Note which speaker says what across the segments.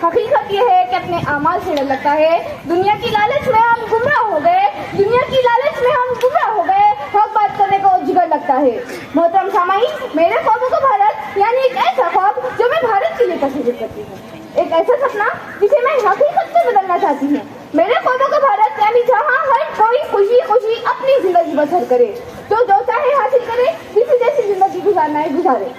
Speaker 1: حقیقت یہ ہے کہ اپنے اعمال سے ڈر لگتا ہے. دنیا کی لالچ میں ہم گمراہ ہو گئے, حق بات کرنے کو جگر لگتا ہے. محترم سامعین, میرے خوابوں کا بھارت یعنی ایک ایسا خواب جو میں بھارت کے لیے تصور کرتی ہوں, ایک ایسا سپنا جسے میں حقیقت سے بدلنا چاہتی ہوں. میرے خوابوں کا بھارت یعنی جہاں ہر کوئی خوشی خوشی اپنی زندگی بسر کرے, تو جو چاہے حاصل کرے, جسے جیسی زندگی گزارنا ہے گزارے.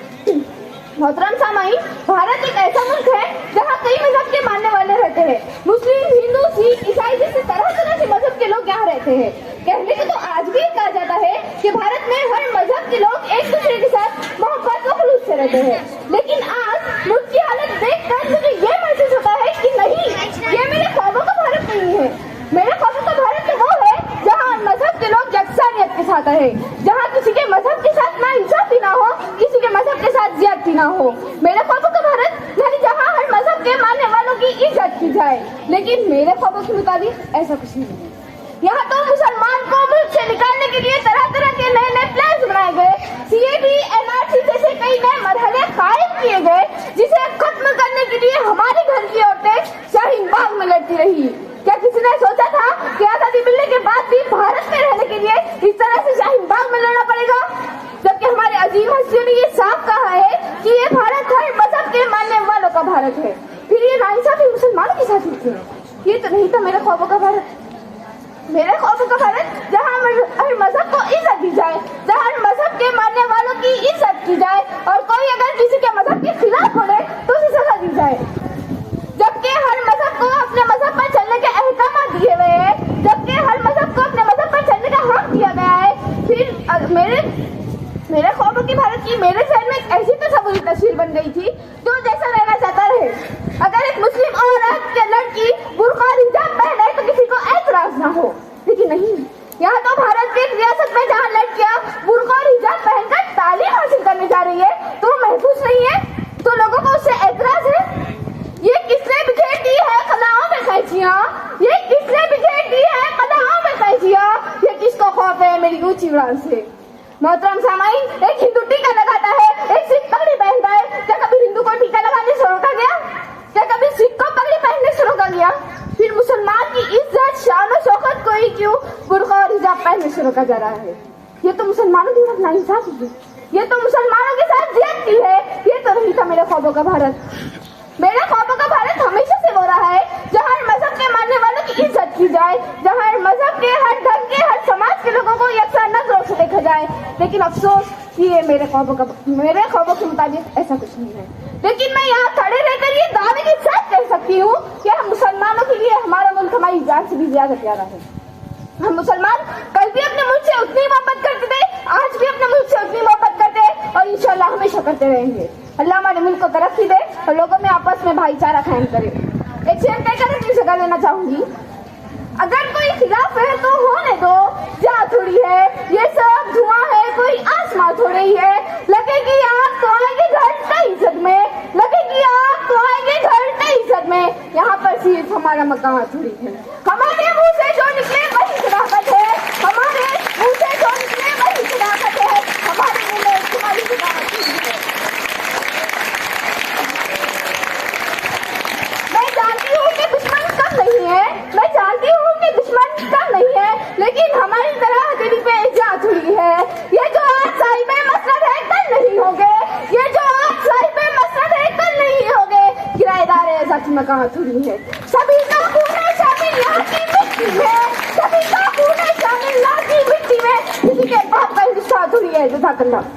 Speaker 1: محترم سامعین, بھارت ایک ایسا ملک ہے جہاں کئی مذہب کے ماننے والے رہتے ہیں. مسلم, ہندو, سکھ, عیسائی جیسے طرح طرح کے مذہب کے لوگ یہاں رہتے ہیں. کہنے کو تو آج بھی کہا جاتا ہے کہ بھارت میں ہر مذہب کے لوگ ایک دوسرے کے ساتھ محبت و خلوص سے رہتے ہیں. لیکن آج ملک کی حالت دیکھ کر مجھے یہ محسوس ہوتا ہے کہ نہیں, یہ میرے خوابوں کا بھارت نہیں ہے. میرے خوابوں کا بھارت وہ ہے جہاں مذہب کے لوگ یکسانیت کے ساتھ رہے, جہاں کسی کے مذہب کے ساتھ ناانصافی نہ ہو, کسی کے مذہب کے ساتھ زیادتی نہ ہو. میرے خوابوں کا بھارت یعنی جہاں ہر مذہب کے ماننے والوں کی عزت کی جائے. لیکن میرے خوابوں کے مطابق ایسا کچھ نہیں ہے. یہاں تو مسلمان کو ملک سے نکالنے کے لیے طرح طرح کے نئے نئے پلانز بنائے گئے, CAB, NRC جیسے کئی نئے مرحلے قائم کیے گئے, جسے ختم کرنے کے لیے ہمارے گھر کی عورتیں شاہین باغ میں لڑتی رہی. کیا کسی نے سوچا تھا کہ آزادی ملنے کے بعد بھی بھارت میں رہنے کے لیے اس طرح سے شاہین باغ میں لڑنا پڑے گا؟ جبکہ ہمارے عظیم ہستیوں نے یہ صاف کہا ہے کہ یہ بھارت ہر مذہب کے ماننے والوں کا بھارت ہے. پھر یہ ناانصافی مسلمانوں کے ساتھ ہوتی ہے. یہ تو نہیں تھا میرے خوابوں کا بھارت. میرے خوابوں کا بھارت جہاں ہر مذہب کو عزت دی جائے, جہاں ہر مذہب کے ماننے والوں کی عزت کی جائے, اور کوئی اگر کسی کے مذہب کے خلاف بولے تو اسے سزا دی جائے. جبکہ ہر مذہب کو اپنے مذہب پر چلنے کے احکامات دیے ہوئے ہیں, جبکہ ہر مذہب کو اپنے مذہب پر چلنے کا حق دیا گیا ہے. پھر میرے خوابوں کی بھارت کی میرے ذہن میں ایک ایسی تصوری تصویر بن گئی تھی جو جیسا رہنا چاہتا رہے. اگر ایک مسلم عورت یا لڑکی برقع اور حجاب پہنے تو کسی کو اعتراض نہ ہو. لیکن نہیں, یہاں تو بھارت کی ایک ریاست میں جہاں لڑکیاں برقع اور حجاب پہن کر تعلیم حاصل کرنے جا رہی ہے تو وہ محفوظ نہیں ہے, تو لوگوں کو اس سے اعتراض ہے. یہ کس نے بکھیر دی ہے قلعوں میں قینچیاں, یہ کس نے بکھیر دی ہے قلعوں میں قینچیاں, یہ کس کو خوف ہے میری اونچی اڑان سے. محترم سامعین, ایک ہندو ٹیکا لگاتا ہے, ایک سکھ پگڑی پہنتا ہے. کیا کبھی ہندو کو ٹیکا لگانے سے روکا گیا؟ کیا کبھی سکھ کو پگڑی پہننے سے روکا گیا؟ پھر مسلمان کی عزت, شان و شوکت کو ہی کیوں برقع اور حجاب پہننے سے روکا جا رہا ہے؟ یہ تو مسلمانوں کی ناانصافی ہے, یہ تو مسلمانوں کے ساتھ زیادتی ہے. یہ تو نہیں تھا میرے خوابوں کا بھارت. میرے خوابوں کا بھارت ہمیشہ سے وہ رہا ہے جہاں ہر مذہب کے ماننے والوں کی عزت کی جائے, جہاں ہر مذہب کے, ہر دھرم کے, ہر سماج کے لوگوں کو یکساں نظروں سے دیکھا جائے. لیکن افسوس کہ یہ میرے خوابوں کے مطابق ایسا کچھ نہیں ہے. لیکن میں یہاں کھڑے رہ کر یہ دعوے کے ساتھ کہہ سکتی ہوں کہ ہم مسلمانوں کے لیے ہمارا ملک ہماری جان سے بھی زیادہ پیارا ہے. ہم مسلمان کل بھی اپنے ملک سے اتنی محبت کرتے تھے, آج بھی اپنے ملک سے اتنی محبت کرتے ہیں, اور انشاءاللہ ہمیشہ کرتے رہیں گے. اللہ ہمارے ملک کو ترقی دے اور لوگوں میں آپس میں بھائی چارہ قائم کرے. ایک شعر کہہ کر اپنی جگہ لینا چاہوں گی. اگر کوئی خلاف ہے تو ہونے دو, جا تھوڑی ہے یہ سب دھواں ہے, کوئی آسماں تھوڑی ہے. لگے گی آگ تو آئیں گے گھر عزت میں, لگے گی آگ تو آئیں گے گھر عزت میں. یہاں پر صرف ہمارا مقام تھوڑی ہے. ہمارے منہ سے جو نکلے وہی صداقت ہے, ہمارے منہ سے جو نکلے وہی صداقت ہے, ہمارے منہ میں تمہاری صداقت تھوڑی ہے. میں جانتی ہوں کہ دشمن کم نہیں ہے, میں جانتی ہوں کہ دشمن کم نہیں ہے, لیکن ہماری طرح دل پہ جا تھوڑی ہے. یہ جو آج صاحب مسند ہے کل نہیں ہوگے, یہ جو آج صاحب مسند ہے کل نہیں ہوگے. کرایہ دار ذاتی مکان تھوڑی ہے. سبھی کا خون شامل یہاں کی مٹی میں, سبھی کا خون شامل یہاں کی مٹی میں. کسی کے باپ کا ہندوستان تھوڑی ہے. جزاک اللہ.